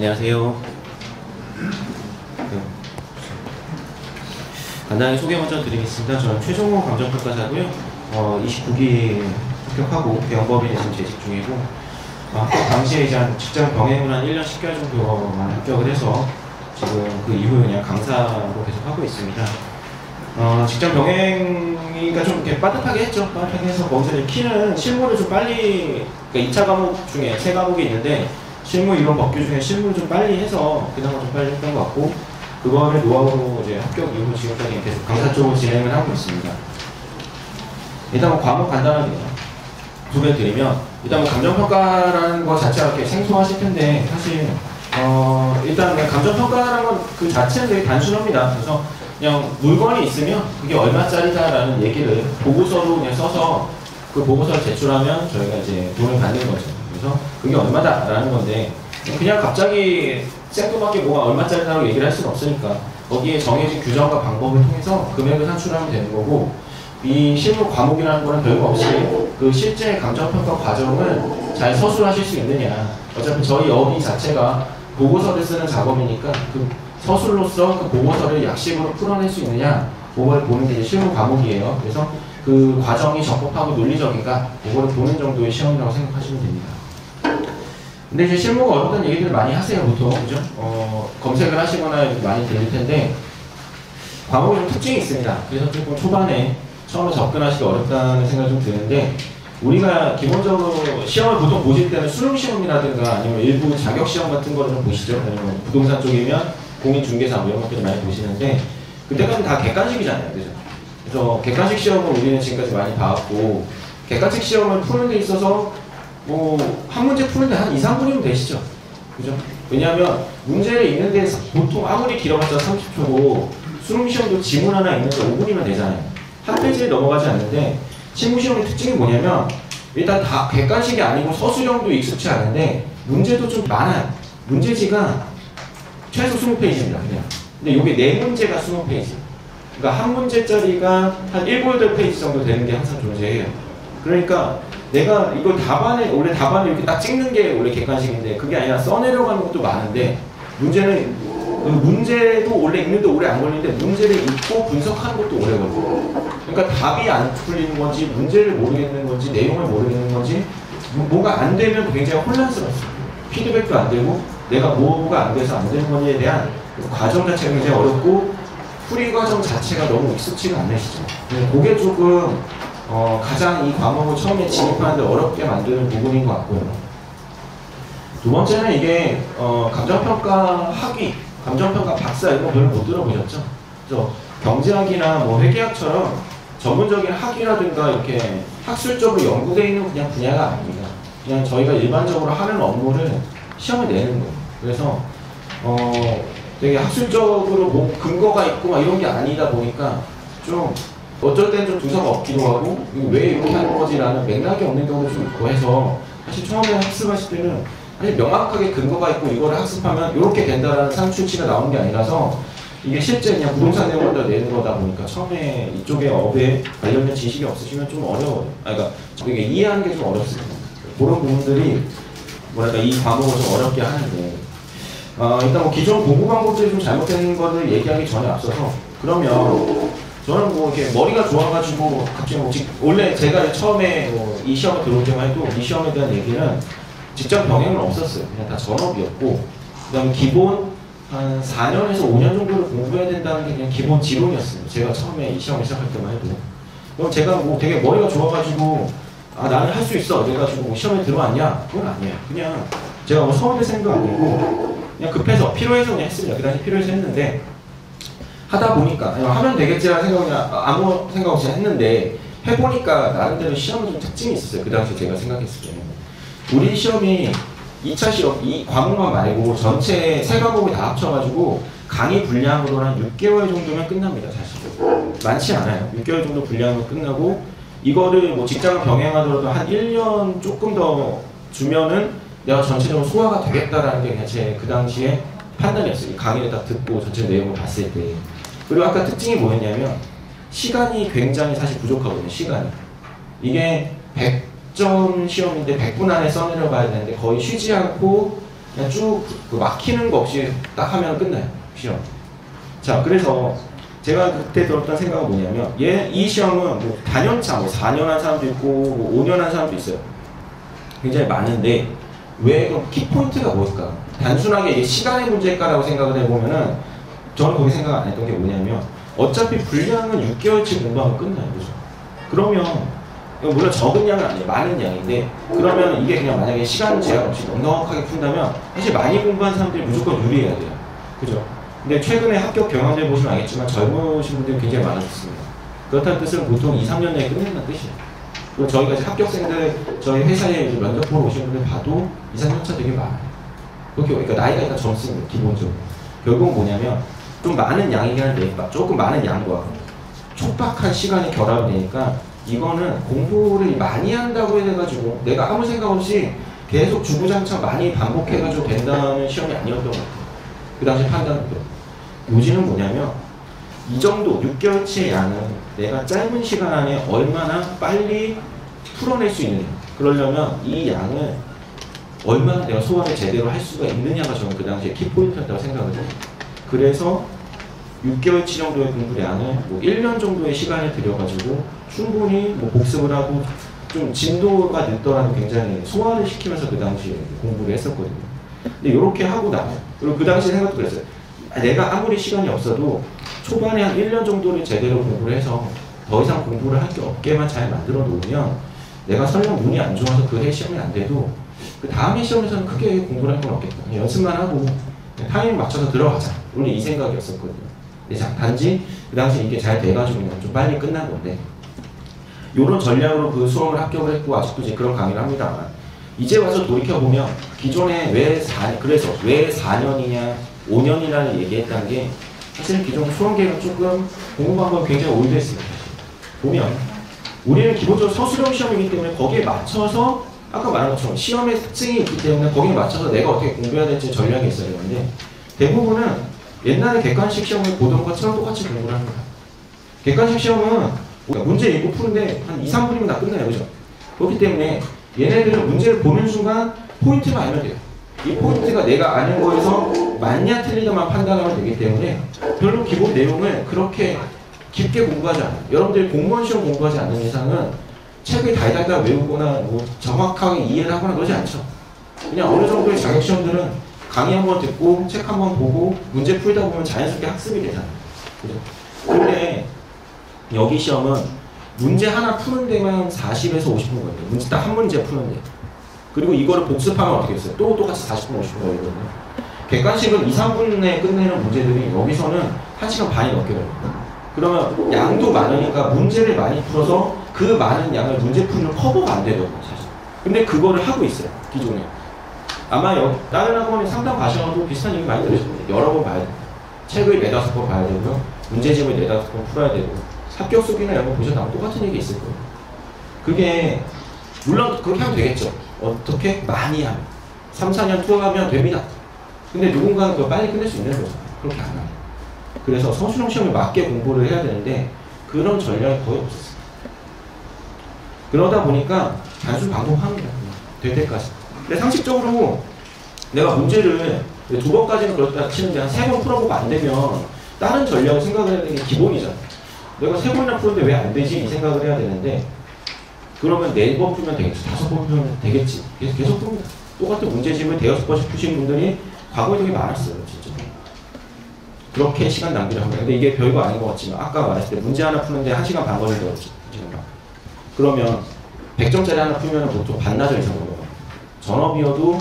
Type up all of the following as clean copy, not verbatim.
안녕하세요. 간단히 소개 먼저 드리겠습니다. 저는 최종호 감정평가사고요. 29기 합격하고 배영법인에 지금 재직 중이고, 합격 당시에 이제 직장 병행을 한 1년 10개월 정도만 합격을 해서 지금 그 이후에 그냥 강사로 계속 하고 있습니다. 직장 병행이니까 좀 이렇게 빠듯하게 했죠. 빠듯하게 해서 거기서 키는 실무를 좀 빨리, 그러니까 2차 과목 중에 3과목이 있는데 실무 이론 법규 중에 실무를 좀 빨리 해서 그나마 좀 빨리 했던 것 같고, 그거를 노하우로 이제 합격 이후 지금까지 계속 강사 쪽으로 진행을 하고 있습니다. 일단 뭐 과목 간단하게 소개해드리면, 일단 뭐 감정평가라는 것 자체가 이렇게 생소하실 텐데, 사실 일단 감정평가라는 건 그 자체는 되게 단순합니다. 그래서 그냥 물건이 있으면 그게 얼마짜리다라는 얘기를 보고서로 그냥 써서 그 보고서를 제출하면 저희가 이제 돈을 받는 거죠. 그래서 그게 얼마다라는 건데, 그냥 갑자기 생뚱맞게 뭐가 얼마짜리라고 얘기를 할 수는 없으니까 거기에 정해진 규정과 방법을 통해서 금액을 산출하면 되는 거고, 이 실무 과목이라는 거는 별거 없이 그 실제 감정평가 과정을 잘 서술하실 수 있느냐, 어차피 저희 업이 자체가 보고서를 쓰는 작업이니까 그 서술로서 그 보고서를 약식으로 풀어낼 수 있느냐, 그걸 보는 게 이제 실무 과목이에요. 그래서 그 과정이 적법하고 논리적인가, 그거를 보는 정도의 시험이라고 생각하시면 됩니다. 근데 이제 실무가 어렵다는 얘기들 많이 하세요, 보통. 그죠? 검색을 하시거나 많이 들릴 텐데, 과목이 좀 특징이 있습니다. 그래서 조금 초반에 처음에 접근하시기 어렵다는 생각이 좀 드는데, 우리가 기본적으로 시험을 보통 보실 때는 수능시험이라든가 아니면 일부 자격시험 같은 거를 좀 보시죠. 아니면 부동산 쪽이면 공인중개사 뭐 이런 것들을 많이 보시는데, 그때까지는 다 객관식이잖아요. 그죠? 그래서 객관식 시험을 우리는 지금까지 많이 봐왔고, 객관식 시험을 푸는 데 있어서 뭐 한 문제 푸는데 한 2, 3분이면 되시죠. 그죠? 왜냐하면 문제를 읽는데 보통 아무리 길어봤자 30초고 수능시험도 지문 하나 읽는데 5분이면 되잖아요. 한 페이지에 넘어가지 않는데, 실무시험의 특징이 뭐냐면 일단 다 객관식이 아니고 서술형도 익숙치 않은데 문제도 좀 많아요. 문제지가 최소 20페이지입니다. 그냥. 근데 이게 4문제가 20페이지. 그러니까 한 문제짜리가 한 7, 8페이지 정도 되는 게 항상 존재해요. 그러니까 내가 이걸 답안에, 원래 답안을 이렇게 딱 찍는 게 원래 객관식인데, 그게 아니라 써내려가는 것도 많은데, 문제는 그 문제도 원래 읽는데 오래 안 걸리는데 문제를 읽고 분석하는 것도 오래 걸려요. 그러니까 답이 안 풀리는 건지, 문제를 모르겠는 건지, 내용을 모르겠는 건지, 뭐가 안 되면 굉장히 혼란스럽습니다. 피드백도 안 되고 내가 뭐가 안 돼서 안 되는 건지에 대한 그 과정 자체가 굉장히 어렵고, 풀이 과정 자체가 너무 익숙지가 않으시죠. 그게 조금 가장 이 과목을 처음에 진입하는데 어렵게 만드는 부분인 것 같고요. 두 번째는 이게 감정평가 학위, 감정평가 박사 이런 거 별로 못 들어보셨죠? 그래서 경제학이나 뭐 회계학처럼 전문적인 학위라든가 이렇게 학술적으로 연구되어 있는 그냥 분야가 아닙니다. 그냥 저희가 일반적으로 하는 업무를 시험에 내는 거예요. 그래서 되게 학술적으로 뭐 근거가 있고 막 이런 게 아니다 보니까 좀 어쩔 땐 좀 두서가 없기도 하고, 왜 이렇게 하는 거지라는 맥락이 없는 경우도 좀 있고 해서, 사실 처음에 학습하실 때는 사실 명확하게 근거가 있고 이거를 학습하면 이렇게 된다라는 산출치가 나오는 게 아니라서, 이게 실제 그냥 부동산 내용을 다 내는 거다 보니까 처음에 이쪽에 업에 관련된 지식이 없으시면 좀 어려워요. 그러니까 이게 이해하는 게 좀 어렵습니다. 그런 부분들이 뭐랄까 이 과목을 좀 어렵게 하는데, 일단 뭐 기존 공부 방법들이 좀 잘못된 거를 얘기하기 전에 앞서서, 그러면 저는 뭐 이렇게 머리가 좋아가지고 갑자기 뭐 원래 제가 처음에 뭐 이 시험에 들어올 때만 해도 이 시험에 대한 얘기는 직접 병행은 없었어요. 그냥 다 전업이었고, 그다음에 기본 한 4년에서 5년 정도를 공부해야 된다는 게 그냥 기본 지론이었어요. 제가 처음에 이 시험을 시작할 때만 해도. 그럼 제가 뭐 되게 머리가 좋아가지고 나는 할 수 있어 그래가지고 뭐 시험에 들어왔냐? 그건 아니에요. 그냥 제가 뭐 서울대 생도 아니고 그냥 급해서 필요해서 그냥 했습니다. 그 당시 필요해서 했는데, 하다 보니까 하면 되겠지라는 생각이 아무 생각 없이 했는데, 해보니까 나름대로 시험이 좀 특징이 있었어요. 그 당시 제가 생각했을 때는 우리 시험이 2차 시험, 이 과목만 말고 전체 세 과목을 다 합쳐가지고 강의 분량으로 한 6개월 정도면 끝납니다. 사실 많지 않아요. 6개월 정도 분량으로 끝나고, 이거를 뭐 직장을 병행하더라도 한 1년 조금 더 주면은 내가 전체적으로 소화가 되겠다라는 게 그냥 제 그 당시에 판단이었어요. 강의를 딱 듣고 전체 내용을 봤을 때. 그리고 아까 특징이 뭐였냐면 시간이 굉장히 사실 부족하거든요. 시간이. 이게 100점 시험인데 100분 안에 써내려가야 되는데 거의 쉬지 않고 그냥 쭉 막히는 거 없이 딱 하면 끝나요. 시험. 자, 그래서 제가 그때 들었던 생각은 뭐냐면 이 시험은 뭐 단연차 뭐 4년 한 사람도 있고 뭐 5년 한 사람도 있어요. 굉장히 많은데 왜 그럼 키포인트가 뭘까? 단순하게 이게 시간의 문제일까라고 생각을 해보면은 저는 거기 생각 안 했던 게 뭐냐면 어차피 분량은 6개월치 공부하면 끝나요. 그죠? 그러면 물론 적은 양은 아니에요. 많은 양인데 그러면 이게 그냥 만약에 시간 제한 없이 넉넉하게 푼다면 사실 많이 공부한 사람들이 무조건 유리해야 돼요. 그죠? 근데 최근에 합격 경험들 보시면 알겠지만 젊으신 분들이 굉장히 많아졌습니다. 그렇다는 뜻은 보통 2, 3년 내에 끝낸다는 뜻이에요. 그리고 저희가 이제 합격생들 저희 회사에 면접 보러 오신 분들 봐도 2, 3년 차 되게 많아요. 그러니까 나이가 일단 젊습니다. 기본적으로. 결국은 뭐냐면 좀 많은 양이긴 한데 조금 많은 양과 촉박한 시간이 결합이 되니까 이거는 공부를 많이 한다고 해가지고 내가 아무 생각 없이 계속 주구장창 많이 반복해가지고 된다는 시험이 아니었던 것 같아요. 그 당시 판단은. 요지는 뭐냐면 이 정도 6개월치의 양은 내가 짧은 시간 안에 얼마나 빨리 풀어낼 수 있느냐. 그러려면 이 양을 얼마나 내가 소화를 제대로 할 수가 있느냐가 저는 그 당시에 키포인트였다고 생각을 해요. 그래서 6개월치 정도의 공부량을 뭐 1년 정도의 시간을 들여가지고 충분히 뭐 복습을 하고 좀 진도가 늦더라도 굉장히 소화를 시키면서 그 당시에 공부를 했었거든요. 근데 이렇게 하고 나요. 그리고 그 당시 생각도 그랬어요. 내가 아무리 시간이 없어도 초반에 한 1년 정도를 제대로 공부를 해서 더 이상 공부를 할 게 없게만 잘 만들어 놓으면 내가 설령 운이 안 좋아서 그 해 시험이 안 돼도 그 다음 해 시험에서는 크게 공부를 할 건 없겠다. 그냥 연습만 하고 타이밍 맞춰서 들어가자. 원래 이 생각이었었거든요. 단지 그 당시 이게 잘 돼가지고 그냥 좀 빨리 끝난 건데 이런 전략으로 그 수험을 합격을 했고 아직도 이제 그런 강의를 합니다만 이제 와서 돌이켜보면 기존에 왜 4년이냐 5년이라는 얘기했다는 게 사실 기존 수험 계획은 조금 공부 방법이 굉장히 올드했습니다. 보면 우리는 기본적으로 서술형 시험이기 때문에 거기에 맞춰서 아까 말한 것처럼 시험의 특징이 있기 때문에 거기에 맞춰서 내가 어떻게 공부해야 될지 전략이 있어야 되는데 대부분은 옛날에 객관식 시험을 보던 것처럼 똑같이 공부를 합니다. 객관식 시험은 문제 읽고 푸는데 한 2, 3분이면 다 끝나요. 그죠? 그렇기 때문에 얘네들은 문제를 보는 순간 포인트만 알면 돼요. 이 포인트가 내가 아는 거에서 맞냐 틀리냐만 판단하면 되기 때문에 별로 기본 내용을 그렇게 깊게 공부하지 않아요. 여러분들이 공무원 시험 공부하지 않는 이상은 책을 달달달 외우거나 뭐 정확하게 이해를 하거나 그러지 않죠. 그냥 어느 정도의 자격시험들은 강의 한번 듣고 책 한번 보고 문제 풀다 보면 자연스럽게 학습이 되잖아요. 그죠? 근데 여기 시험은 문제 하나 푸는 데만 40에서 50분 걸려요. 문제 딱 한 문제 푸는데. 그리고 이거를 복습하면 어떻게 했어요? 또 똑같이 40분, 50분 걸리거든요. 객관식은 2, 3분 내에 끝내는 문제들이 여기서는 1시간 반이 넘게 걸려요. 그러면 양도 많으니까 문제를 많이 풀어서 그 많은 양을 문제 풀이로 커버가 안 되거든요, 사실. 근데 그거를 하고 있어요, 기존에. 아마 다른 학원에 상담 가셔도 비슷한 얘기 많이 들으실 거예요. 여러 번 봐야 돼요. 책을 4-5번 봐야 되고요. 문제집을 4-5번 풀어야 되고. 합격 수기나 이런 거 보셔도 아마 똑같은 얘기 있을 거예요. 그게 물론 그렇게 하면 되겠죠. 어떻게? 많이 하면. 3, 4년 투어하면 됩니다. 근데 누군가는 그걸 빨리 끝낼 수 있는 거죠. 그렇게 안 하면. 그래서 서술형 시험에 맞게 공부를 해야 되는데 그런 전략이 거의 없었어요. 그러다 보니까 단순 반복합니다. 될 때까지. 근데 상식적으로 내가 문제를 2번까지는 그렇다 치는데 한 3번 풀어보고 안 되면 다른 전략을 생각을 해야 되는 게 기본이잖아. 내가 3번이나 푸는데 왜 안 되지? 이 생각을 해야 되는데 그러면 4번 풀면 되겠지. 5번 풀면 되겠지. 계속 풉니다. 똑같은 문제집을 5-6번씩 푸신 분들이 과거에 되게 많았어요. 진짜. 그렇게 시간 낭비를 합니다. 근데 이게 별거 아닌 것 같지만 아까 말했을 때 문제 하나 푸는데 1시간 반 걸린다고 했죠. 그러면 100점짜리 하나 풀면 보통 반나절 이상 걸려요. 전업이어도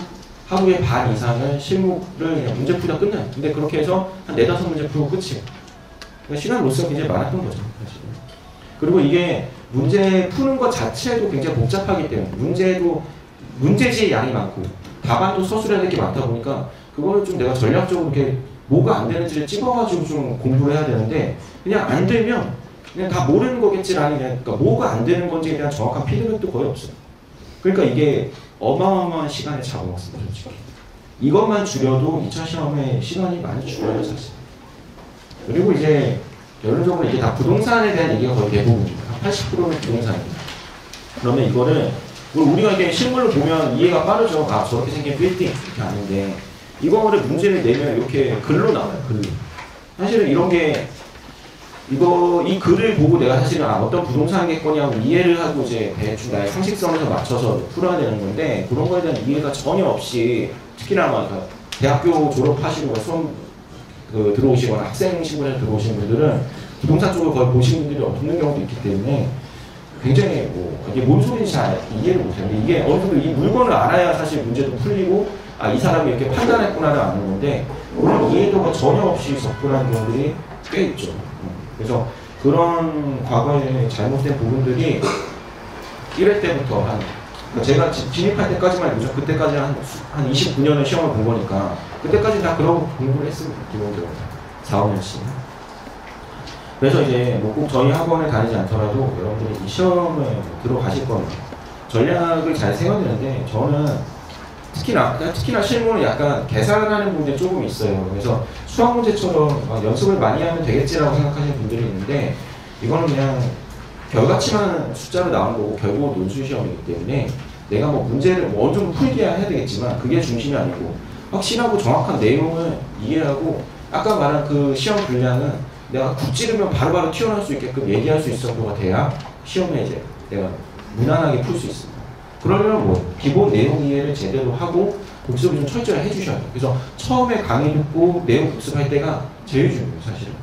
하루에 반 이상을 실무를 그냥 문제 풀다 끝나요. 근데 그렇게 해서 한 4-5문제 풀고 끝이에요. 그러니까 시간 로스가 굉장히 많았던 거죠. 사실. 그리고 이게 문제 푸는 것 자체도 굉장히 복잡하기 때문에 문제지의 양이 많고 답안도 서술해야 될 게 많다 보니까 그거를 좀 내가 전략적으로 이렇게 뭐가 안 되는지를 찝어가지고 좀 공부를 해야 되는데 그냥 안 되면 그냥 다 모르는 거겠지라는 그러니까 뭐가 안 되는 건지에 대한 정확한 피드백도 거의 없어요. 그러니까 이게 어마어마한 시간을 잡아먹습니다. 솔직히. 이것만 줄여도 2차 시험에 시간이 많이 줄어요 사실. 그리고 이제 결론적으로 이게 다 부동산에 대한 얘기가 거의 대부분입니다. 80%는 부동산입니다. 그러면 이거를 우리가 이게 실물로 보면 이해가 빠르죠. 아, 저렇게 생긴 빌딩 이렇게 아는데 이거를 문제를 내면 이렇게 글로 나와요. 글로. 사실은 이런 게 이 글을 보고 내가 사실은 어떤 부동산겠거냐고 이해를 하고 이제 대충 나의 상식선에서 맞춰서 풀어야 되는 건데 그런 거에 대한 이해가 전혀 없이 특히나 막 대학교 졸업하시고 수험 들어오시거나 학생 신분에 들어오신 분들은 부동산 쪽을 거의 보신 분들이 없는 경우도 있기 때문에 굉장히 이게 뭔 소리인지 잘 이해를 못해요. 이게 어느 정도 이 물건을 알아야 사실 문제도 풀리고 이 사람이 이렇게 판단했구나를 아는 건데 그런 이해도가 전혀 없이 접근하는 경우들이 꽤 있죠. 그래서 그런 과거에 잘못된 부분들이 1회 때부터 제가 진입할 때까지만 해도 그때까지 한 29년을 시험을 본 거니까 그때까지 다 그런 공부를 했습니다. 기본적으로 4, 5년씩. 그래서 이제 꼭 저희 학원에 다니지 않더라도 여러분들이 이 시험에 들어가실 거면 전략을 잘 세워야 되는데 저는 특히나 실무는 약간 계산하는 부분이 조금 있어요. 그래서 수학 문제처럼 연습을 많이 하면 되겠지라고 생각하시는 분들이 있는데 이거는 그냥 결과치만 숫자로 나오는 거고 결국 논술 시험이기 때문에 내가 문제를 어느 정도 풀게 해야 되겠지만 그게 중심이 아니고 확실하고 정확한 내용을 이해하고 아까 말한 그 시험 분량은 내가 국 찌르면 바로바로 튀어나올 수 있게끔 얘기할 수 있을 정도가 돼야 시험에 이제 내가 무난하게 풀 수 있습니다. 그러려면 기본 내용 이해를 제대로 하고 복습을 좀 철저히 해주셔야 돼요. 그래서 처음에 강의 듣고 내용 복습할 때가 제일 중요해요, 사실은.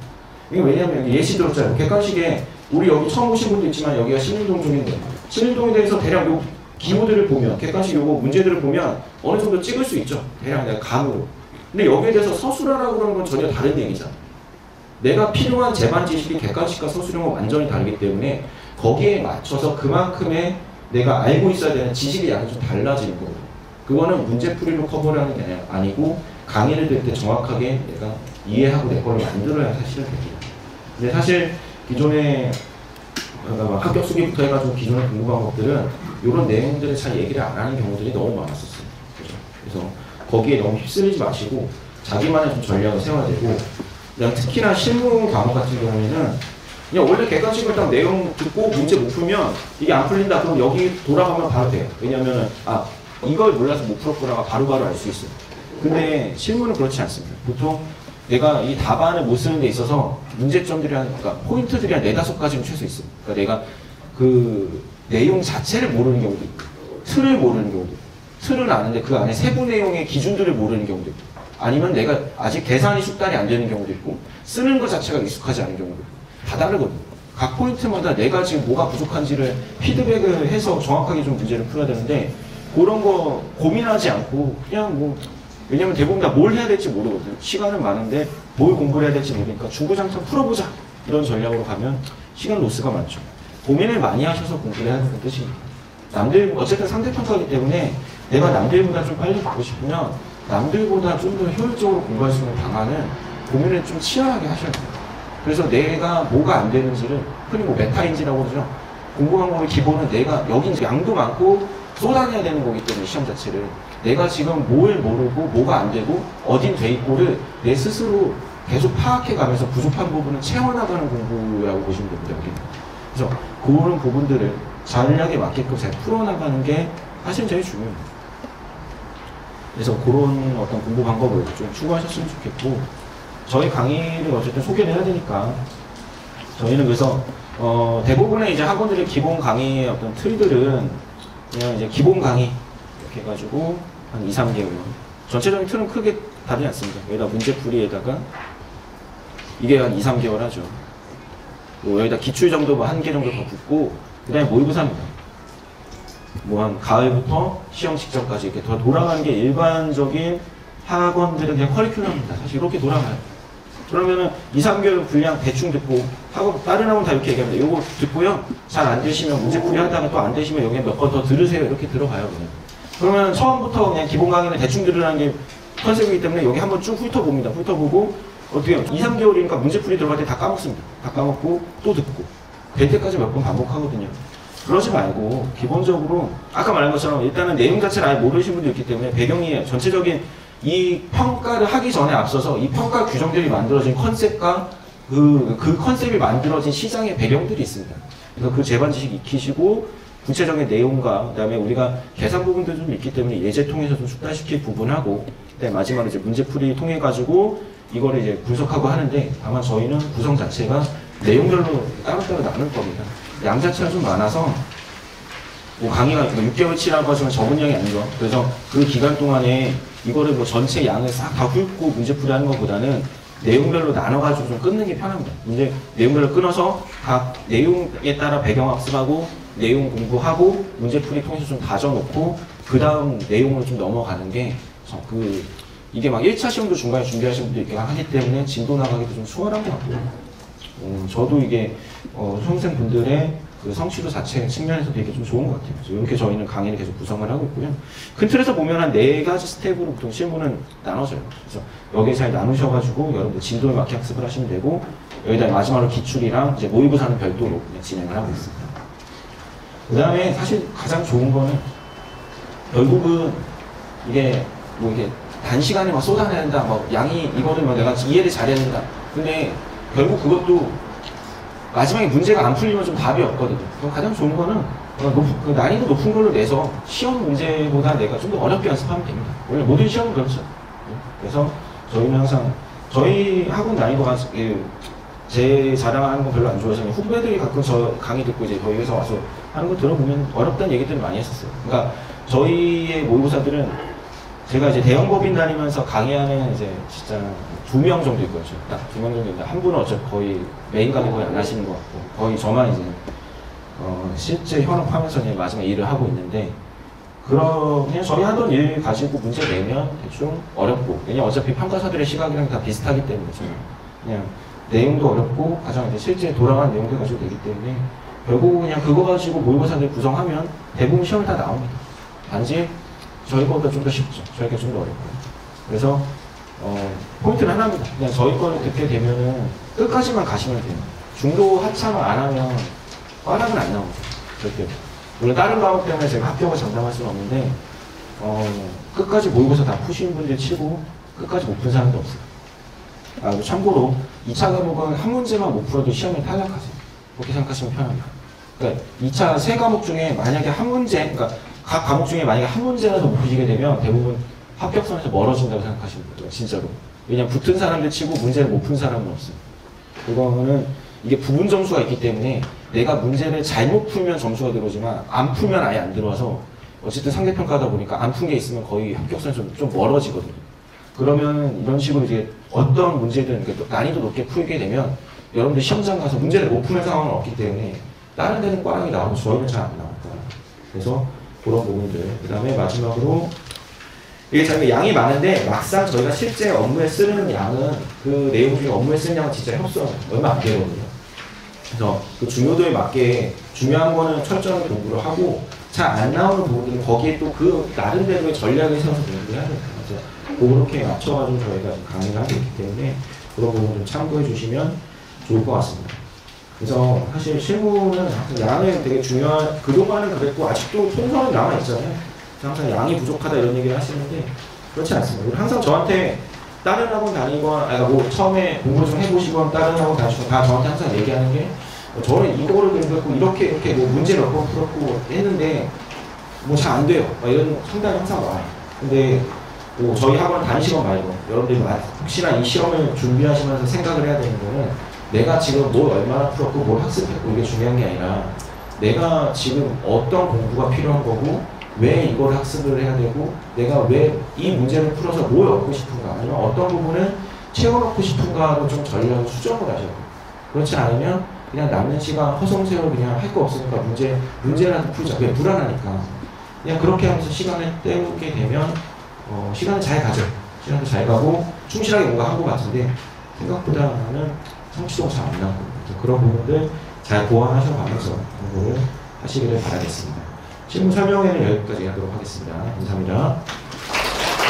이게 왜냐면 예시 들었잖아요. 객관식에 우리 여기 처음 오신 분도 있지만 여기가 신림동 쪽인데 신림동에 대해서 대략 요 기호들을 보면 객관식 요거 문제들을 보면 어느 정도 찍을 수 있죠. 대략 내가 감으로. 근데 여기에 대해서 서술하라고 그러는 건 전혀 다른 얘기잖아. 내가 필요한 제반 지식이 객관식과 서술형은 완전히 다르기 때문에 거기에 맞춰서 그만큼의 내가 알고 있어야 되는 지식의 양이 좀 달라지는 거거든요. 그거는 문제풀이로 커버를 하는 게 아니고 강의를 들 때 정확하게 내가 이해하고 내 거를 만들어야 사실은 됩니다. 근데 사실 기존에 합격 수기부터 해가지고 기존에 궁금한 것들은 이런 내용들을 잘 얘기를 안 하는 경우들이 너무 많았었어요. 그래서 거기에 너무 휩쓸리지 마시고 자기만의 좀 전략을 세워야 되고 특히나 실무 과목 같은 경우에는 그냥 원래 객관식을 딱 내용 듣고 문제 못 풀면 이게 안 풀린다 그럼 여기 돌아가면 바로 돼요. 왜냐면은 이걸 몰라서 못 풀었구나 바로바로 알 수 있어요. 근데 실무는 그렇지 않습니다. 보통 내가 이 답안을 못 쓰는 데 있어서 문제점들이 그러니까 포인트들이 한 4-5가지는 최소 있어요. 그러니까 내가 그 내용 자체를 모르는 경우도 있고 틀을 모르는 경우도 있고 틀은 아는데 그 안에 세부 내용의 기준들을 모르는 경우도 있고 아니면 내가 아직 계산이 숙달이 안 되는 경우도 있고 쓰는 것 자체가 익숙하지 않은 경우도 있고 다 다르거든요. 각 포인트마다 내가 지금 뭐가 부족한지를 피드백을 해서 정확하게 좀 문제를 풀어야 되는데 그런 거 고민하지 않고 그냥 왜냐면 대부분 다 뭘 해야 될지 모르거든요. 시간은 많은데 뭘 공부를 해야 될지 모르니까 중구장창 풀어보자 이런 전략으로 가면 시간 로스가 많죠. 고민을 많이 하셔서 공부를 해야 되는 뜻입니다. 남들 어쨌든 상대평가이기 때문에 내가 남들보다 좀 빨리 받고 싶으면 남들보다 좀 더 효율적으로 공부할 수 있는 방안은 고민을 좀 치열하게 하셔야 돼요. 그래서 내가 뭐가 안 되는지를 흔히 메타인지라고 그러죠. 공부 방법의 기본은 내가 여기 양도 많고 쏟아내야 되는 거기 때문에 시험 자체를 내가 지금 뭘 모르고 뭐가 안 되고 어딘 돼 있고를 내 스스로 계속 파악해 가면서 부족한 부분을 채워나가는 공부라고 보시면 됩니다. 여기. 그래서 그런 부분들을 전략에 맞게끔 잘 풀어나가는 게 사실 제일 중요해요. 그래서 그런 어떤 공부 방법을 좀 추구하셨으면 좋겠고 저희 강의를 어쨌든 소개를 해야 되니까 저희는 그래서 대부분의 이제 학원들의 기본 강의의 어떤 틀들은 그냥 이제 기본 강의 이렇게 해가지고 한 2-3개월 전체적인 틀은 크게 다르지 않습니다. 여기다 문제풀이에다가 이게 한 2-3개월 하죠. 여기다 기출 정도 1개 정도 더 붙고 그 다음에 모의고사입니다. 한 가을부터 시험 직전까지 이렇게 더 돌아가는 게 일반적인 학원들은 그냥 커리큘럼입니다. 사실 이렇게 돌아가요. 그러면은 2-3개월 분량 대충 듣고 하고 다른 학원 다 이렇게 얘기합니다. 요거 듣고요. 잘 안 되시면 문제풀이 하다가 또 안 되시면 여기에 몇 번 더 들으세요. 이렇게 들어가요. 그냥. 그러면 처음부터 그냥 기본 강의는 대충 들으라는 게 컨셉이기 때문에 여기 한번 쭉 훑어봅니다. 훑어보고 어떻게 해요? 2-3개월이니까 문제풀이 들어갈 때 다 까먹습니다. 다 까먹고 또 듣고 될 때까지 몇 번 반복하거든요. 그러지 말고 기본적으로 아까 말한 것처럼 일단은 내용 자체를 아예 모르신 분도 있기 때문에 배경이 전체적인 이 평가를 하기 전에 앞서서 이 평가 규정들이 만들어진 컨셉과 그 컨셉이 만들어진 시장의 배경들이 있습니다. 그래서 그 제반 지식 익히시고 구체적인 내용과 그다음에 우리가 계산 부분도 좀 있기 때문에 예제 통해서 좀 숙달시킬 부분하고 그다음에 마지막으로 이제 문제풀이 통해 가지고 이거를 이제 분석하고 하는데 다만 저희는 구성 자체가 내용별로 따로따로 나눌 겁니다. 양 자체가 좀 많아서 뭐 강의가 6개월치라고 하지만 적은 양이 아니죠. 그래서 그 기간 동안에 이거를 뭐 전체 양을 싹 다 훑고 문제풀이 하는 것보다는 내용별로 나눠가지고 좀 끊는 게 편합니다. 내용별로 끊어서 각 내용에 따라 배경학습하고 내용 공부하고 문제풀이 통해서 좀 다져놓고 그 다음 내용으로 좀 넘어가는 게 이게 막 1차 시험도 중간에 준비하시는 분도 있긴 하기 때문에 진도 나가기도 좀 수월한 것 같고요. 저도 이게 수험생분들의 그 성취도 자체 측면에서도 이게 좀 좋은 것 같아요. 그래서 이렇게 저희는 강의를 계속 구성을 하고 있고요. 큰 틀에서 보면 한 4가지 스텝으로 보통 실무는 나눠져요. 그래서 여기에 잘 나누셔가지고 여러분들 진도에 맞게 학습을 하시면 되고 여기다 마지막으로 기출이랑 이제 모의고사는 별도로 그냥 진행을 하고 있습니다. 그 다음에 사실 가장 좋은 거는 결국은 이게 뭐 이게 단시간에 막 쏟아내야 된다, 뭐 양이 이거를 막 내가 이해를 잘해야 된다. 근데 결국 그것도 마지막에 문제가 안 풀리면 좀 답이 없거든요. 그럼 가장 좋은 거는 난이도 높은 걸로 내서 시험 문제보다 내가 좀 더 어렵게 연습하면 됩니다. 원래 모든 시험은 그렇죠. 그래서 저희는 항상 저희 학원 난이도가 제 자랑하는 거 별로 안 좋아해서 후배들이 가끔 저 강의 듣고 이제 저희 회사 와서 하는 거 들어보면 어렵다는 얘기들을 많이 했었어요. 그러니까 저희의 모의고사들은 제가 이제 대형법인 다니면서 강의하는 이제 진짜 2명 정도 있거든요. 딱 2명 정도 있는데 한 분은 어차피 거의 메인 강의 거의 안 하시는 것 같고 거의 저만 이제 실제 현업하면서 이제 마지막 일을 하고 있는데 그냥 저희 하던 일 가지고 문제 내면 대충 어렵고 왜냐면 어차피 평가사들의 시각이랑 다 비슷하기 때문에 그냥 내용도 어렵고 가장 이제 실제 돌아가는 내용도 가지고 되기 때문에 결국 그냥 그거 가지고 모의고사들 구성하면 대부분 시험이 다 나옵니다. 단지 저희 거보다 좀 더 쉽죠. 저희가 좀 더 어렵고요. 그래서 포인트는 하나입니다. 그냥 저희 거를 듣게 되면은 끝까지만 가시면 돼요. 중도 하차만 안 하면 과락은 안 나오죠. 절대로. 물론 다른 과목 때문에 제가 합격을 장담할 수는 없는데 끝까지 모의고사 다 푸신 분들 치고 끝까지 못 푼 사람도 없어요. 참고로 2차 과목은 한 문제만 못 풀어도 시험에 탈락하세요. 그렇게 생각하시면 편합니다. 그러니까 2차 3과목 중에 만약에 한 문제, 그러니까 각 과목 중에 만약에 한 문제라도 못 푸시게 되면 대부분 합격선에서 멀어진다고 생각하시면 돼요. 진짜로. 왜냐면 붙은 사람들 치고 문제를 못 푼 사람은 없어요. 그거는 이게 부분 점수가 있기 때문에 내가 문제를 잘못 풀면 점수가 들어오지만 안 풀면 아예 안 들어와서 어쨌든 상대평가다 보니까 안 푼 게 있으면 거의 합격선에서 좀 멀어지거든요. 그러면 이런 식으로 이제 어떤 문제든 난이도 높게 풀게 되면 여러분들 시험장 가서 문제를 못 푸는 상황은 없기 때문에 다른 데는 꽈랑이 나오고 저희는 잘 안 나올 거예요. 그래서 그런 부분들. 그 다음에 마지막으로 이게 저희가 양이 많은데 막상 저희가 실제 업무에 쓰는 양은 그 내용 중에 업무에 쓰는 양은 진짜 협소하고 얼마 안 되거든요. 그래서 그 중요도에 맞게 중요한 거는 철저하게 공부를 하고 잘 안 나오는 부분들은 거기에 또 그 나름대로의 전략을 세워서 공부를 해야 됩니다. 그래서 그렇게 맞춰가지고 저희가 강의를 하고 있기 때문에 그런 부분 좀 참고해 주시면 좋을 것 같습니다. 그래서 사실 실무는 양이 되게 중요한, 그동안은 그랬고 아직도 통설은 남아있잖아요. 항상 양이 부족하다 이런 얘기를 하시는데 그렇지 않습니다. 항상 저한테 다른 학원 다니거나 뭐 처음에 공부를 좀 해보시거나 다른 학원 다니시고 다 저한테 항상 얘기하는 게 저는 이거를 그랬고 이렇게 뭐 문제 몇 번 풀었고 했는데 뭐 잘 안 돼요. 이런 상담이 항상 와요. 근데 뭐 저희 학원 다니시건 말고 여러분들이 혹시나 이 시험을 준비하시면서 생각을 해야 되는 거는 내가 지금 뭘 얼마나 풀었고 뭘 학습했고 이게 중요한 게 아니라 내가 지금 어떤 공부가 필요한 거고 왜 이걸 학습을 해야 되고 내가 왜 이 문제를 풀어서 뭘 얻고 싶은가 아니면 어떤 부분을 채워넣고 싶은가로 좀 전략을 수정을 하셔야 돼요. 그렇지 않으면 그냥 남는 시간 허송세월 그냥 할 거 없으니까 문제라도 풀자. 왜 불안하니까 그냥 그렇게 하면서 시간을 때우게 되면 시간을 잘 가죠. 시간도 잘 가고 충실하게 뭔가 한 것 같은데 생각보다는 성취도가 잘 안 나고 그런 부분들 잘 보완하셔 가면서 공부를 하시기를 바라겠습니다. 실무 설명회는 여기까지 하도록 하겠습니다. 감사합니다.